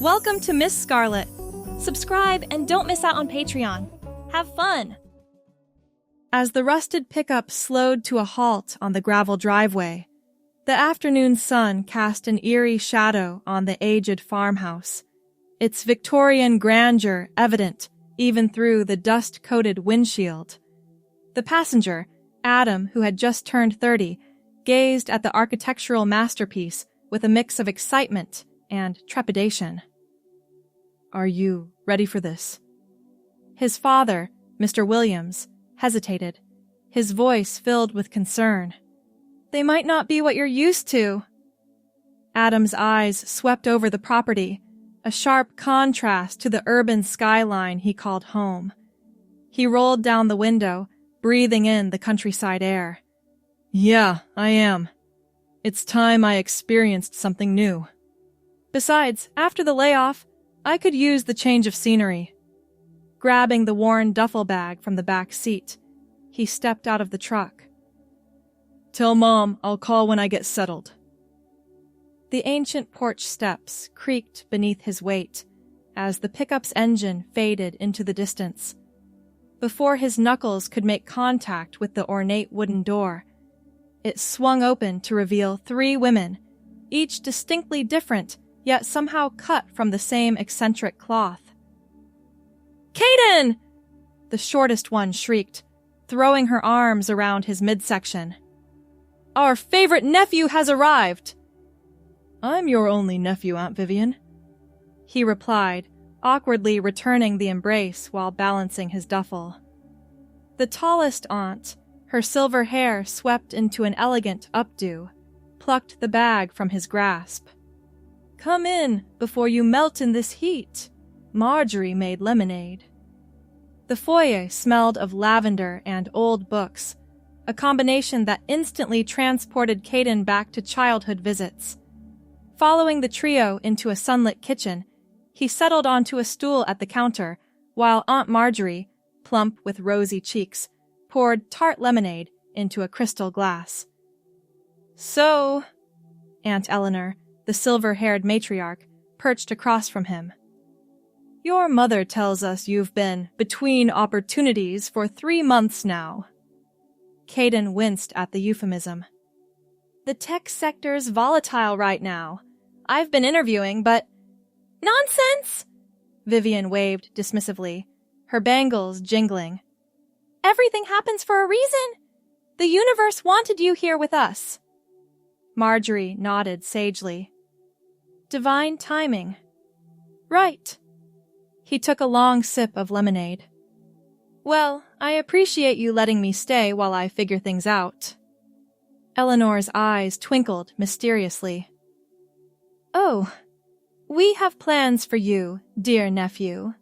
Welcome to Miss Scarlett. Subscribe and don't miss out on Patreon. Have fun! As the rusted pickup slowed to a halt on the gravel driveway, the afternoon sun cast an eerie shadow on the aged farmhouse, its Victorian grandeur evident even through the dust-coated windshield. The passenger, Adam, who had just turned 30, gazed at the architectural masterpiece with a mix of excitement and trepidation. "Are you ready for this?" His father, Mr. Williams, hesitated, his voice filled with concern. "They might not be what you're used to." Adam's eyes swept over the property, a sharp contrast to the urban skyline he called home. He rolled down the window, breathing in the countryside air. "Yeah, I am. It's time I experienced something new. Besides, after the layoff, I could use the change of scenery." Grabbing the worn duffel bag from the back seat, he stepped out of the truck. "Tell Mom I'll call when I get settled." The ancient porch steps creaked beneath his weight as the pickup's engine faded into the distance. Before his knuckles could make contact with the ornate wooden door, it swung open to reveal 3 women, each distinctly different, yet somehow cut from the same eccentric cloth. "Caden!" The shortest one shrieked, throwing her arms around his midsection. "Our favorite nephew has arrived!" "I'm your only nephew, Aunt Vivian," he replied, awkwardly returning the embrace while balancing his duffel. The tallest aunt, her silver hair swept into an elegant updo, plucked the bag from his grasp. "Come in before you melt in this heat. Marjorie made lemonade." The foyer smelled of lavender and old books, a combination that instantly transported Caden back to childhood visits. Following the trio into a sunlit kitchen, he settled onto a stool at the counter, while Aunt Marjorie, plump with rosy cheeks, poured tart lemonade into a crystal glass. "So," Aunt Eleanor, the silver-haired matriarch, perched across from him, "your mother tells us you've been between opportunities for 3 months now." Caden winced at the euphemism. "The tech sector's volatile right now. I've been interviewing, but—" "Nonsense!" Vivian waved dismissively, her bangles jingling. "Everything happens for a reason. The universe wanted you here with us." Marjorie nodded sagely. "Divine timing." "Right." He took a long sip of lemonade. "Well, I appreciate you letting me stay while I figure things out." Eleanor's eyes twinkled mysteriously. "Oh, we have plans for you, dear nephew."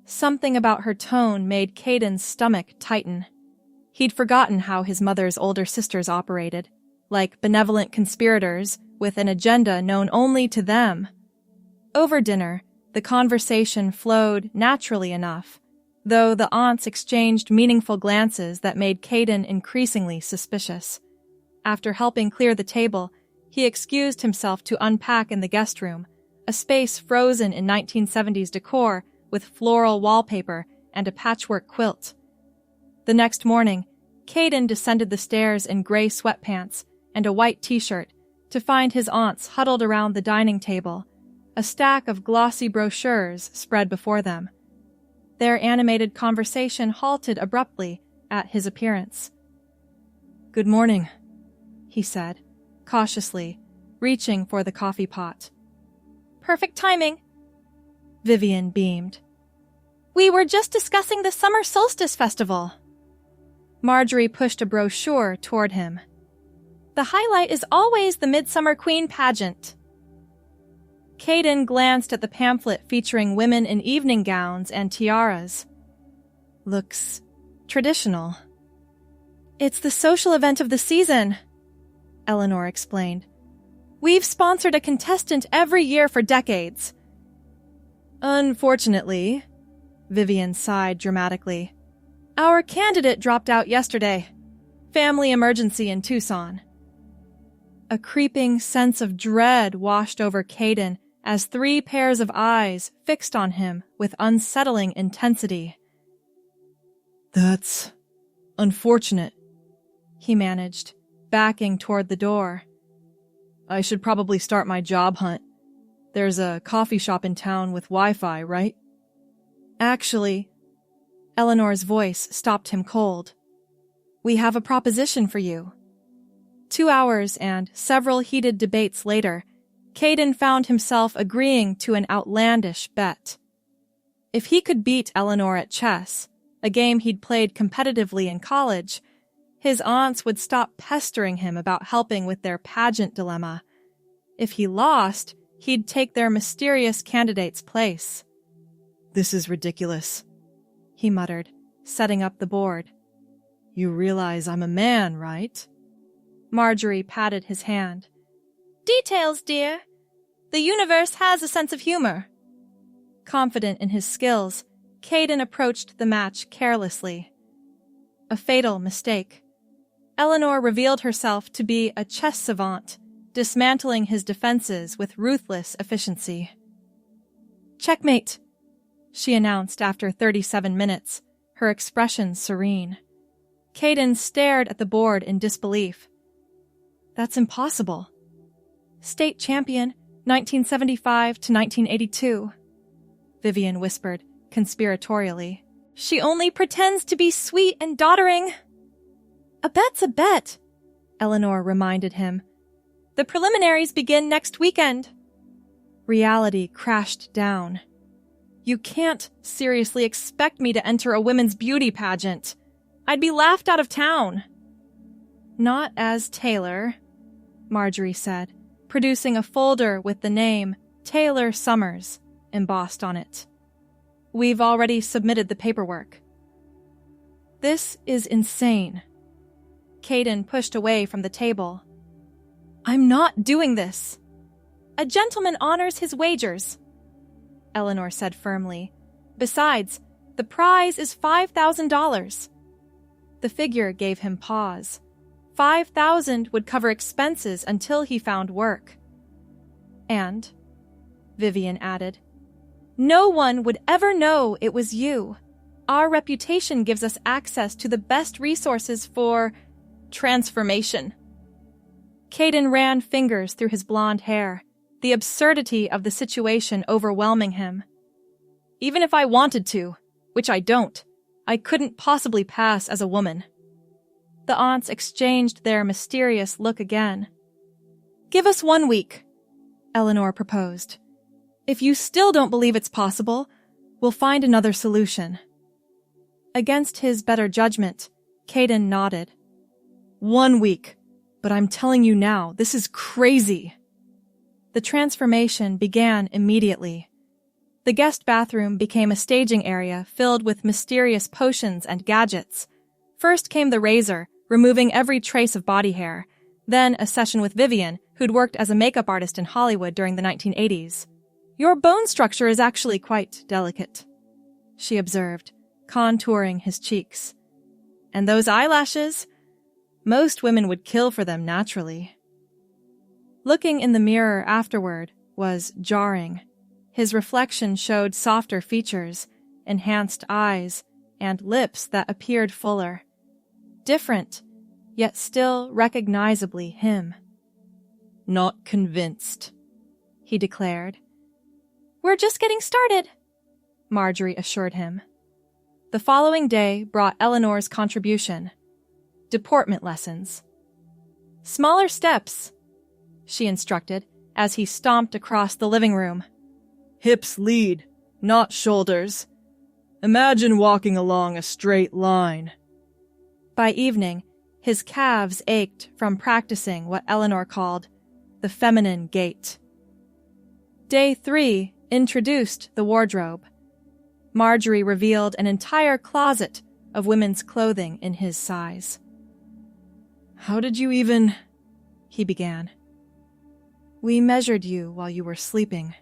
Something about her tone made Caden's stomach tighten. He'd forgotten how his mother's older sisters operated, like benevolent conspirators with an agenda known only to them. Over dinner, the conversation flowed naturally enough, though the aunts exchanged meaningful glances that made Caden increasingly suspicious. After helping clear the table, he excused himself to unpack in the guest room, a space frozen in 1970s decor with floral wallpaper and a patchwork quilt. The next morning, Caden descended the stairs in gray sweatpants and a white t-shirt to find his aunts huddled around the dining table, a stack of glossy brochures spread before them. Their animated conversation halted abruptly at his appearance. "Good morning," he said, cautiously, reaching for the coffee pot. "Perfect timing." Vivian beamed. "We were just discussing the Summer Solstice Festival." Marjorie pushed a brochure toward him. "The highlight is always the Midsummer Queen pageant." Caden glanced at the pamphlet featuring women in evening gowns and tiaras. "Looks traditional." "It's the social event of the season," Eleanor explained. "We've sponsored a contestant every year for decades." "Unfortunately," Vivian sighed dramatically, "our candidate dropped out yesterday. Family emergency in Tucson." A creeping sense of dread washed over Caden as 3 pairs of eyes fixed on him with unsettling intensity. "That's unfortunate," he managed, backing toward the door. "I should probably start my job hunt. There's a coffee shop in town with Wi-Fi, right?" "Actually," Eleanor's voice stopped him cold. "We have a proposition for you." 2 hours and several heated debates later, Caden found himself agreeing to an outlandish bet. If he could beat Eleanor at chess, a game he'd played competitively in college, his aunts would stop pestering him about helping with their pageant dilemma. If he lost, he'd take their mysterious candidate's place. "This is ridiculous," he muttered, setting up the board. "You realize I'm a man, right?" Marjorie patted his hand. "Details, dear. The universe has a sense of humor." Confident in his skills, Caden approached the match carelessly. A fatal mistake. Eleanor revealed herself to be a chess savant, dismantling his defenses with ruthless efficiency. "Checkmate," she announced after 37 minutes, her expression serene. Caden stared at the board in disbelief. "That's impossible." "State champion, 1975 to 1982, Vivian whispered conspiratorially. "She only pretends to be sweet and doddering." "A bet's a bet," Eleanor reminded him. "The preliminaries begin next weekend." Reality crashed down. "You can't seriously expect me to enter a women's beauty pageant. I'd be laughed out of town." "Not as Taylor," Marjorie said, producing a folder with the name Taylor Summers embossed on it. "We've already submitted the paperwork." "This is insane." Caden pushed away from the table. "I'm not doing this." "A gentleman honors his wagers," Eleanor said firmly. "Besides, the prize is $5,000. The figure gave him pause. $5,000 would cover expenses until he found work. "And," Vivian added, "no one would ever know it was you. Our reputation gives us access to the best resources for transformation." Caden ran fingers through his blonde hair, the absurdity of the situation overwhelming him. "Even if I wanted to, which I don't, I couldn't possibly pass as a woman." The aunts exchanged their mysterious look again. "Give us 1 week," Eleanor proposed. "If you still don't believe it's possible, we'll find another solution." Against his better judgment, Caden nodded. 1 week, but I'm telling you now, this is crazy." The transformation began immediately. The guest bathroom became a staging area filled with mysterious potions and gadgets. First came the razor, removing every trace of body hair, then a session with Vivian, who'd worked as a makeup artist in Hollywood during the 1980s. "Your bone structure is actually quite delicate," she observed, contouring his cheeks. "And those eyelashes? Most women would kill for them naturally." Looking in the mirror afterward was jarring. His reflection showed softer features, enhanced eyes, and lips that appeared fuller. Different, yet still recognizably him. "Not convinced," he declared. "We're just getting started," Marjorie assured him. The following day brought Eleanor's contribution. Deportment lessons. "Smaller steps," she instructed as he stomped across the living room. "Hips lead, not shoulders. Imagine walking along a straight line." By evening, his calves ached from practicing what Eleanor called the feminine gait. Day 3 introduced the wardrobe. Marjorie revealed an entire closet of women's clothing in his size. "How did you even—" he began. "We measured you while you were sleeping,"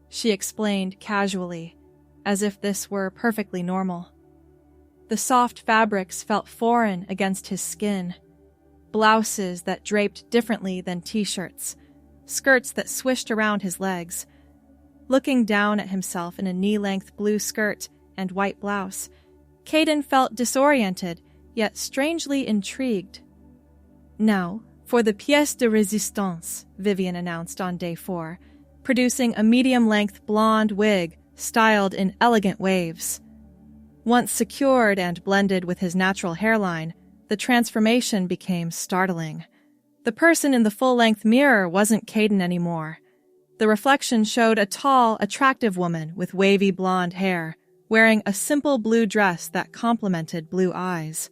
she explained casually, as if this were perfectly normal. The soft fabrics felt foreign against his skin. Blouses that draped differently than t-shirts, skirts that swished around his legs, Looking down at himself in a knee-length blue skirt and white blouse, Caden felt disoriented, yet strangely intrigued. "Now, for the pièce de résistance," Vivian announced on day 4, producing a medium-length blonde wig styled in elegant waves. Once secured and blended with his natural hairline, the transformation became startling. The person in the full-length mirror wasn't Caden anymore. The reflection showed a tall, attractive woman with wavy blonde hair, wearing a simple blue dress that complemented blue eyes.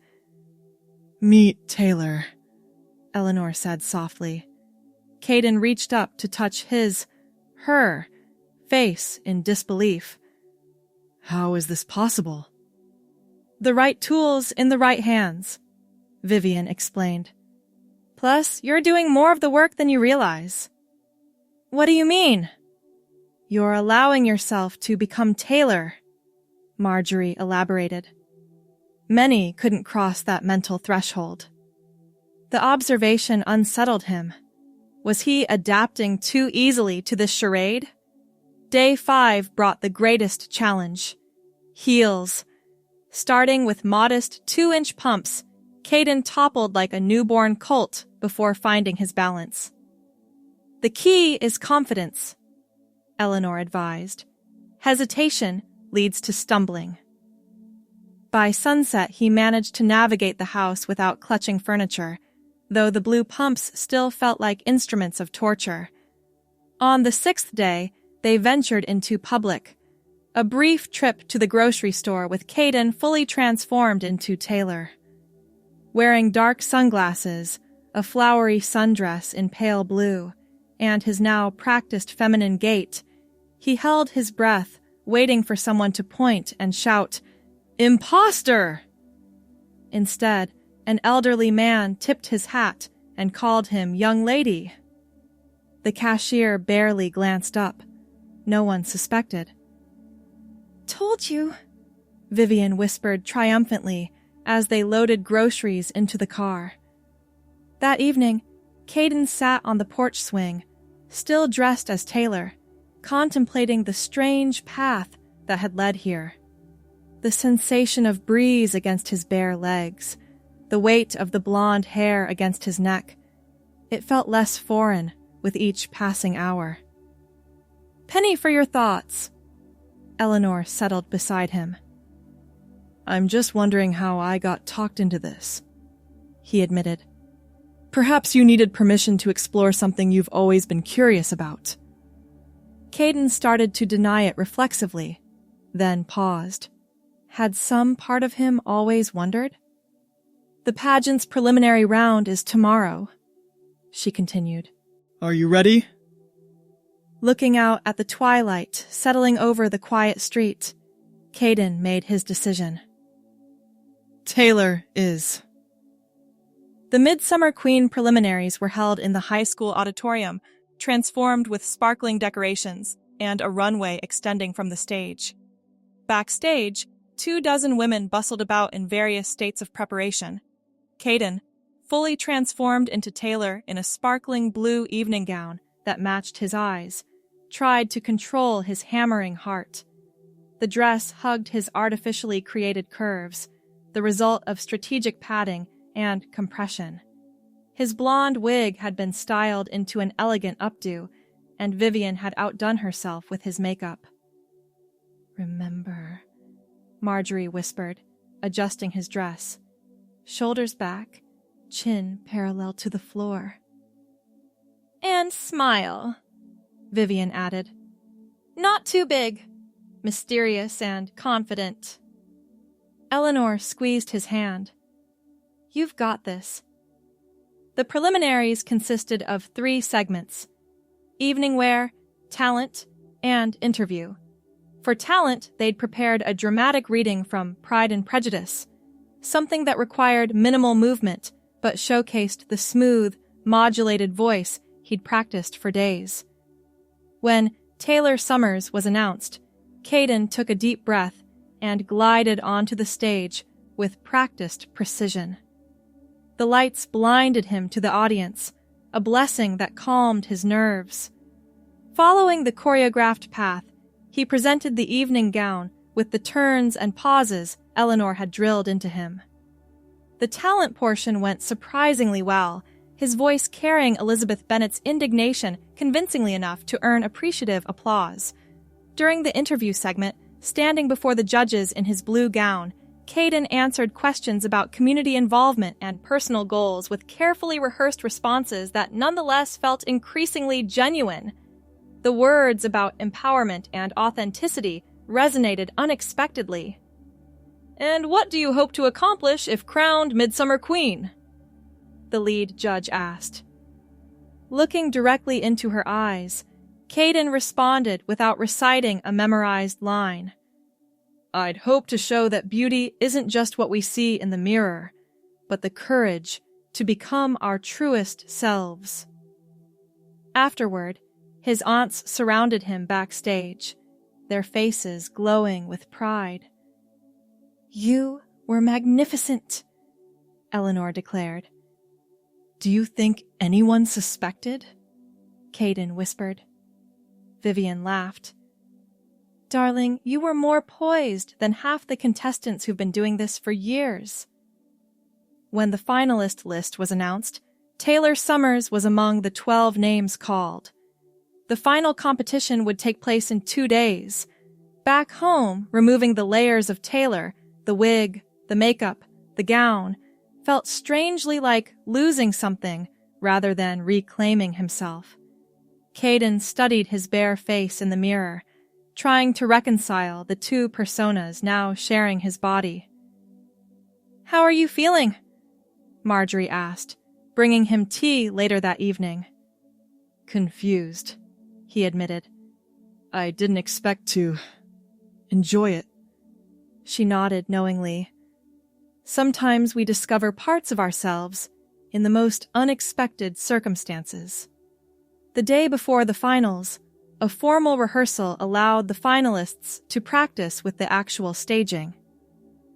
"Meet Taylor," Eleanor said softly. Caden reached up to touch her face in disbelief. "How is this possible?" "The right tools in the right hands," Vivian explained. "Plus, you're doing more of the work than you realize." "What do you mean?" "You're allowing yourself to become Taylor," Marjorie elaborated. Many couldn't cross that mental threshold. The observation unsettled him. Was he adapting too easily to this charade? Day 5 brought the greatest challenge: heels. Starting with modest 2-inch pumps, Caden toppled like a newborn colt before finding his balance. "The key is confidence," Eleanor advised. "Hesitation leads to stumbling." By sunset, he managed to navigate the house without clutching furniture, though the blue pumps still felt like instruments of torture. On the 6th day, they ventured into public. A brief trip to the grocery store with Caden fully transformed into Taylor. Wearing dark sunglasses, a flowery sundress in pale blue, and his now practiced feminine gait, he held his breath, waiting for someone to point and shout, "Imposter!" Instead, an elderly man tipped his hat and called him young lady. The cashier barely glanced up. No one suspected. "Told you," Vivian whispered triumphantly as they loaded groceries into the car. That evening, Caden sat on the porch swing, still dressed as Taylor, contemplating the strange path that had led here. The sensation of breeze against his bare legs, the weight of the blonde hair against his neck. It felt less foreign with each passing hour. "Penny for your thoughts." Eleanor settled beside him. "I'm just wondering how I got talked into this," he admitted. "Perhaps you needed permission to explore something you've always been curious about." Caden started to deny it reflexively, then paused. Had some part of him always wondered? "The pageant's preliminary round is tomorrow," she continued. "Are you ready?" Looking out at the twilight settling over the quiet street, Caden made his decision. Taylor is. The Midsummer Queen preliminaries were held in the high school auditorium, transformed with sparkling decorations and a runway extending from the stage. Backstage, 24 women bustled about in various states of preparation. Caden, fully transformed into Taylor in a sparkling blue evening gown that matched his eyes, tried to control his hammering heart. The dress hugged his artificially created curves, the result of strategic padding and compression. His blonde wig had been styled into an elegant updo, and Vivian had outdone herself with his makeup. "Remember," Marjorie whispered, adjusting his dress. Shoulders back, chin parallel to the floor. "And smile," Vivian added. "Not too big, mysterious and confident." Eleanor squeezed his hand. "You've got this." The preliminaries consisted of 3 segments: evening wear, talent, and interview. For talent, they'd prepared a dramatic reading from Pride and Prejudice, something that required minimal movement but showcased the smooth, modulated voice he'd practiced for days. When Taylor Summers was announced, Caden took a deep breath and glided onto the stage with practiced precision. The lights blinded him to the audience, a blessing that calmed his nerves. Following the choreographed path, he presented the evening gown with the turns and pauses Eleanor had drilled into him. The talent portion went surprisingly well, his voice carrying Elizabeth Bennet's indignation convincingly enough to earn appreciative applause. During the interview segment, standing before the judges in his blue gown, Caden answered questions about community involvement and personal goals with carefully rehearsed responses that nonetheless felt increasingly genuine. The words about empowerment and authenticity resonated unexpectedly. "And what do you hope to accomplish if crowned Midsummer Queen?" the lead judge asked. Looking directly into her eyes, Caden responded without reciting a memorized line. "I'd hope to show that beauty isn't just what we see in the mirror, but the courage to become our truest selves." Afterward, his aunts surrounded him backstage, their faces glowing with pride. "You were magnificent," Eleanor declared. "Do you think anyone suspected?" Caden whispered. Vivian laughed. "Darling, you were more poised than half the contestants who've been doing this for years." When the finalist list was announced, Taylor Summers was among the 12 names called. The final competition would take place in 2 days. Back home, removing the layers of Taylor, the wig, the makeup, the gown, felt strangely like losing something rather than reclaiming himself. Caden studied his bare face in the mirror, trying to reconcile the two personas now sharing his body. "How are you feeling?" Marjorie asked, bringing him tea later that evening. "Confused," he admitted. "I didn't expect to enjoy it." She nodded knowingly. Sometimes we discover parts of ourselves in the most unexpected circumstances. The day before the finals, a formal rehearsal allowed the finalists to practice with the actual staging.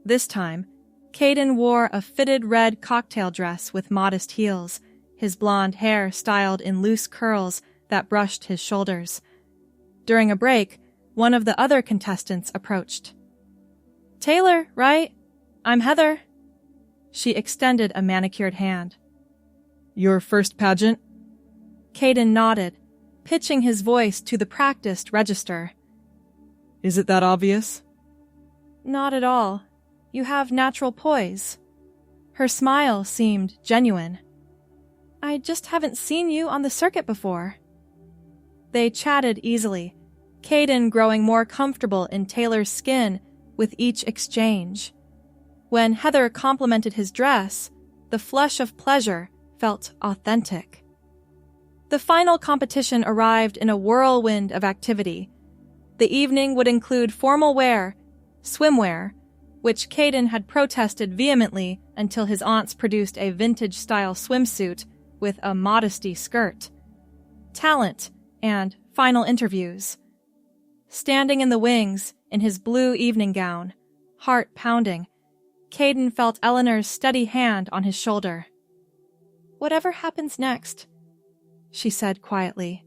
This time, Caden wore a fitted red cocktail dress with modest heels, his blonde hair styled in loose curls that brushed his shoulders. During a break, one of the other contestants approached. "Taylor, right? I'm Heather." She extended a manicured hand. "Your first pageant?" Caden nodded, pitching his voice to the practiced register. "Is it that obvious?" "Not at all. You have natural poise." Her smile seemed genuine. "I just haven't seen you on the circuit before." They chatted easily, Caden growing more comfortable in Taylor's skin with each exchange. When Heather complimented his dress, the flush of pleasure felt authentic. The final competition arrived in a whirlwind of activity. The evening would include formal wear, swimwear, which Caden had protested vehemently until his aunts produced a vintage-style swimsuit with a modesty skirt, talent, and final interviews. Standing in the wings, in his blue evening gown, heart pounding, Caden felt Eleanor's steady hand on his shoulder. "Whatever happens next," she said quietly,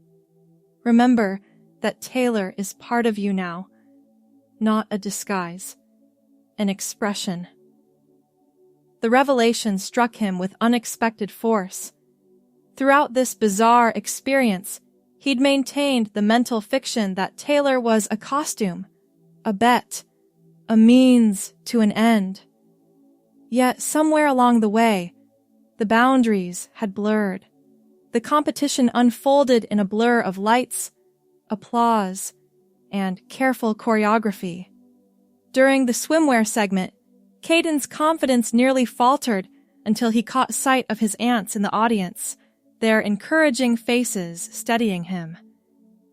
"remember that Taylor is part of you now, not a disguise, an expression." The revelation struck him with unexpected force. Throughout this bizarre experience, he'd maintained the mental fiction that Taylor was a costume, a bet, a means to an end. Yet somewhere along the way, the boundaries had blurred. The competition unfolded in a blur of lights, applause, and careful choreography. During the swimwear segment, Caden's confidence nearly faltered until he caught sight of his aunts in the audience, their encouraging faces steadying him.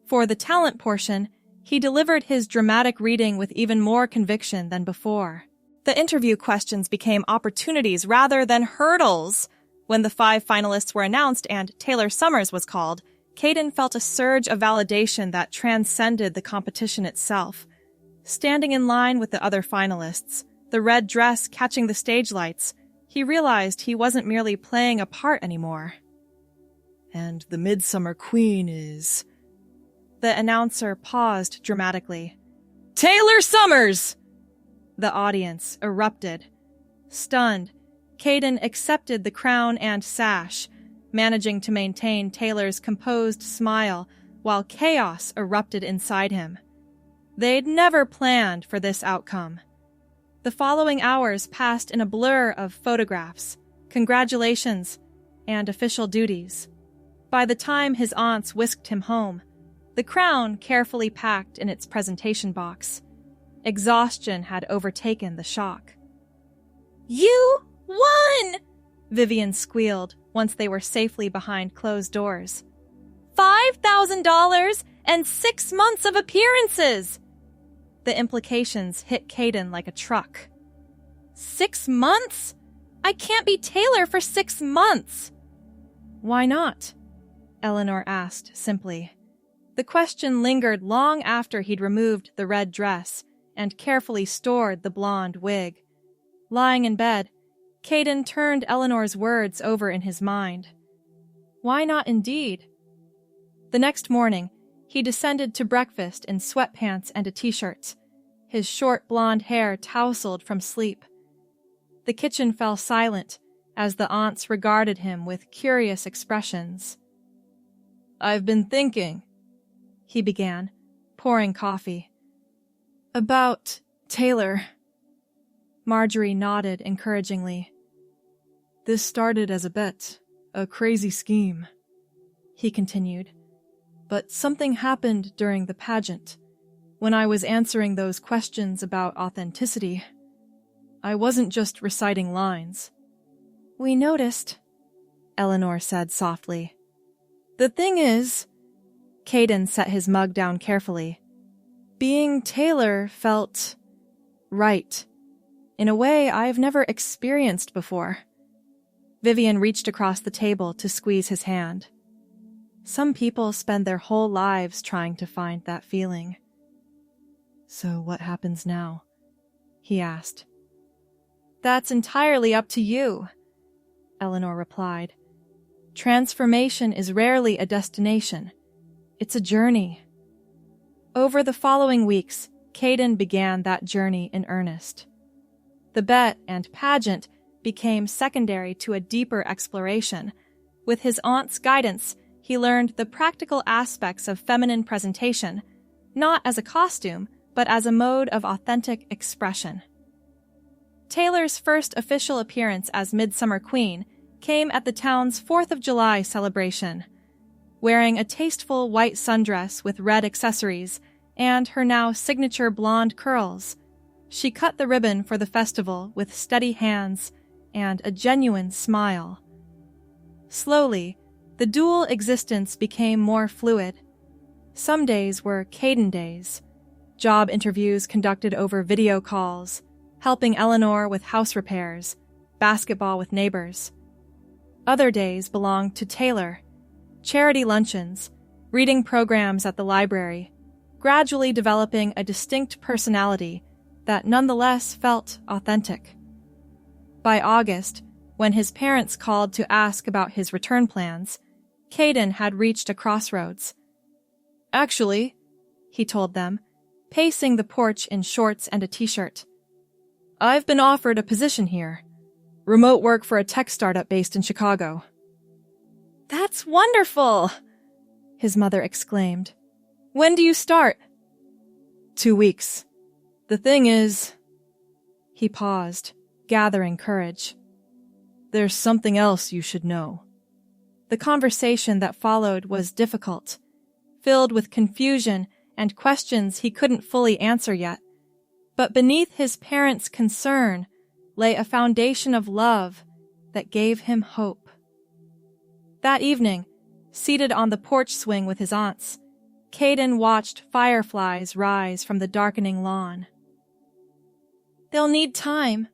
For the talent portion, he delivered his dramatic reading with even more conviction than before. The interview questions became opportunities rather than hurdles. When the 5 finalists were announced and Taylor Summers was called, Caden felt a surge of validation that transcended the competition itself. Standing in line with the other finalists, the red dress catching the stage lights, he realized he wasn't merely playing a part anymore. "And the Midsummer Queen is..." The announcer paused dramatically. "Taylor Summers!" The audience erupted. Stunned, Caden accepted the crown and sash, managing to maintain Taylor's composed smile while chaos erupted inside him. They'd never planned for this outcome. The following hours passed in a blur of photographs, congratulations, and official duties. By the time his aunts whisked him home, the crown carefully packed in its presentation box, exhaustion had overtaken the shock. "You won!" Vivian squealed once they were safely behind closed doors. $5,000 and 6 months of appearances! The implications hit Caden like a truck. 6 months? I can't be Taylor for 6 months! Why not? Eleanor asked simply. The question lingered long after he'd removed the red dress and carefully stored the blonde wig. Lying in bed, Caden turned Eleanor's words over in his mind. Why not indeed? The next morning, he descended to breakfast in sweatpants and a t-shirt, his short blonde hair tousled from sleep. The kitchen fell silent as the aunts regarded him with curious expressions. "I've been thinking," he began, pouring coffee. "About Taylor." Marjorie nodded encouragingly. "This started as a bet, a crazy scheme," he continued. "But something happened during the pageant, when I was answering those questions about authenticity. I wasn't just reciting lines." "We noticed," Eleanor said softly. "The thing is," Caden set his mug down carefully, "being Taylor felt right, in a way I've never experienced before." Vivian reached across the table to squeeze his hand. Some people spend their whole lives trying to find that feeling. "So what happens now?" he asked. "That's entirely up to you," Eleanor replied. "Transformation is rarely a destination. It's a journey." Over the following weeks, Caden began that journey in earnest. The bet and pageant became secondary to a deeper exploration. With his aunt's guidance, he learned the practical aspects of feminine presentation, not as a costume, but as a mode of authentic expression. Taylor's first official appearance as Midsummer Queen came at the town's 4th of July celebration. Wearing a tasteful white sundress with red accessories and her now signature blonde curls, she cut the ribbon for the festival with steady hands and a genuine smile. Slowly, the dual existence became more fluid. Some days were Caden days, job interviews conducted over video calls, helping Eleanor with house repairs, basketball with neighbors. Other days belonged to Taylor, charity luncheons, reading programs at the library, gradually developing a distinct personality that nonetheless felt authentic. By August, when his parents called to ask about his return plans, Caden had reached a crossroads. "Actually," he told them, pacing the porch in shorts and a t-shirt, "I've been offered a position here. Remote work for a tech startup based in Chicago." "That's wonderful!" his mother exclaimed. "When do you start?" 2 weeks. The thing is..." He paused, gathering courage. "There's something else you should know." The conversation that followed was difficult, filled with confusion and questions he couldn't fully answer yet. But beneath his parents' concern lay a foundation of love that gave him hope. That evening, seated on the porch swing with his aunts, Caden watched fireflies rise from the darkening lawn. "They'll need time,"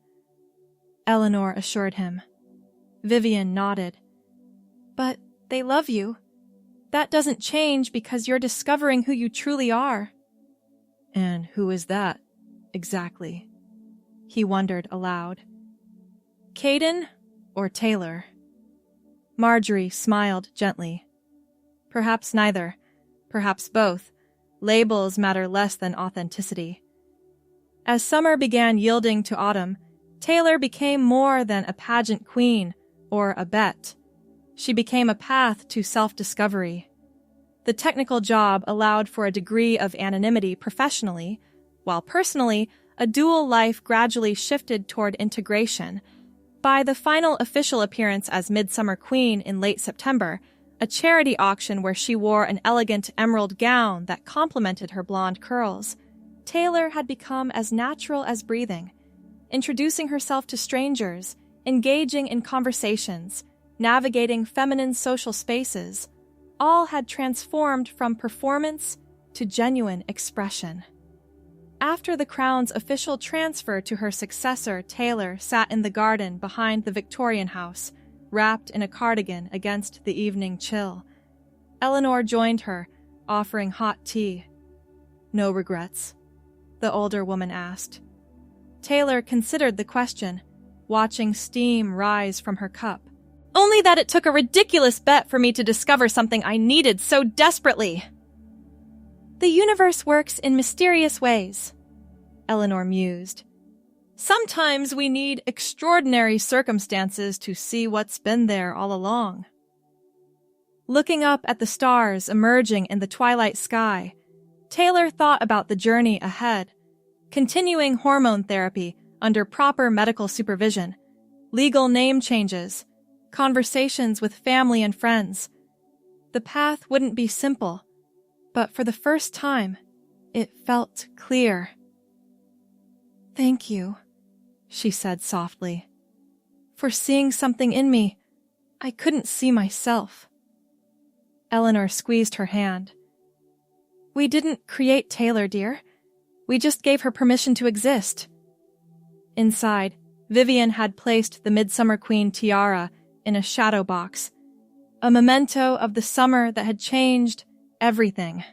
Eleanor assured him. Vivian nodded. "But they love you. That doesn't change because you're discovering who you truly are." "And who is that, exactly?" he wondered aloud. "Caden or Taylor?" Marjorie smiled gently. "Perhaps neither, perhaps both, Labels matter less than authenticity. As summer began yielding to autumn, Taylor became more than a pageant queen or a bet. She became a path to self-discovery. The technical job allowed for a degree of anonymity professionally, while personally, a dual life gradually shifted toward integration. By the final official appearance as Midsummer Queen in late September, a charity auction where she wore an elegant emerald gown that complemented her blonde curls, Taylor had become as natural as breathing, introducing herself to strangers, engaging in conversations, navigating feminine social spaces. All had transformed from performance to genuine expression. After the crown's official transfer to her successor, Taylor sat in the garden behind the Victorian house, wrapped in a cardigan against the evening chill. Eleanor joined her, offering hot tea. "No regrets?" the older woman asked. Taylor considered the question, watching steam rise from her cup. "Only that it took a ridiculous bet for me to discover something I needed so desperately." "The universe works in mysterious ways," Eleanor mused. "Sometimes we need extraordinary circumstances to see what's been there all along." Looking up at the stars emerging in the twilight sky, Taylor thought about the journey ahead, continuing hormone therapy under proper medical supervision, legal name changes, conversations with family and friends. The path wouldn't be simple, but for the first time, it felt clear. "Thank you," she said softly, "for seeing something in me I couldn't see myself." Eleanor squeezed her hand. "We didn't create Taylor, dear. We just gave her permission to exist." Inside, Vivian had placed the Midsummer Queen tiara in a shadow box, a memento of the summer that had changed everything.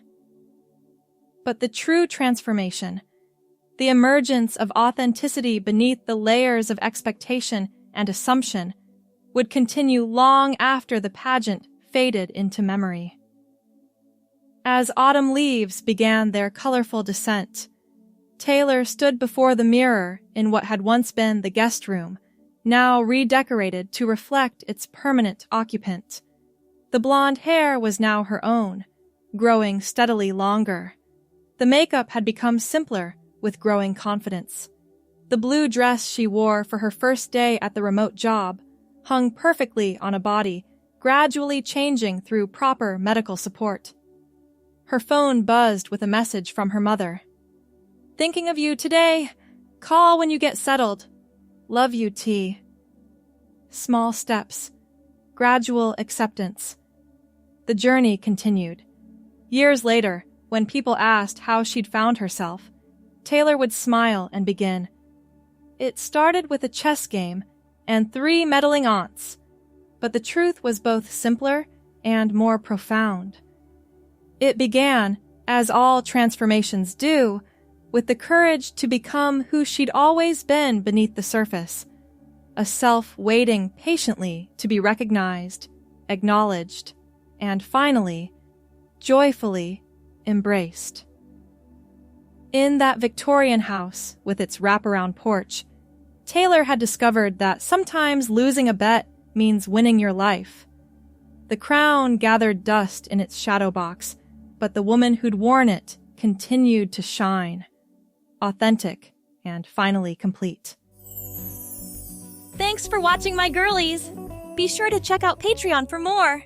But the true transformation, the emergence of authenticity beneath the layers of expectation and assumption, would continue long after the pageant faded into memory. As autumn leaves began their colorful descent, Taylor stood before the mirror in what had once been the guest room, now redecorated to reflect its permanent occupant. The blonde hair was now her own, growing steadily longer. The makeup had become simpler with growing confidence. The blue dress she wore for her first day at the remote job hung perfectly on a body, gradually changing through proper medical support. Her phone buzzed with a message from her mother. "Thinking of you today. Call when you get settled. Love you, T." Small steps. Gradual acceptance. The journey continued. Years later, when people asked how she'd found herself, Taylor would smile and begin. "It started with a chess game and 3 meddling aunts." But the truth was both simpler and more profound. It began, as all transformations do, with the courage to become who she'd always been beneath the surface, a self waiting patiently to be recognized, acknowledged, and finally, joyfully embraced. In that Victorian house with its wraparound porch, Taylor had discovered that sometimes losing a bet means winning your life. The crown gathered dust in its shadow box, but the woman who'd worn it continued to shine, authentic and finally complete. Thanks for watching, my girlies! Be sure to check out Patreon for more!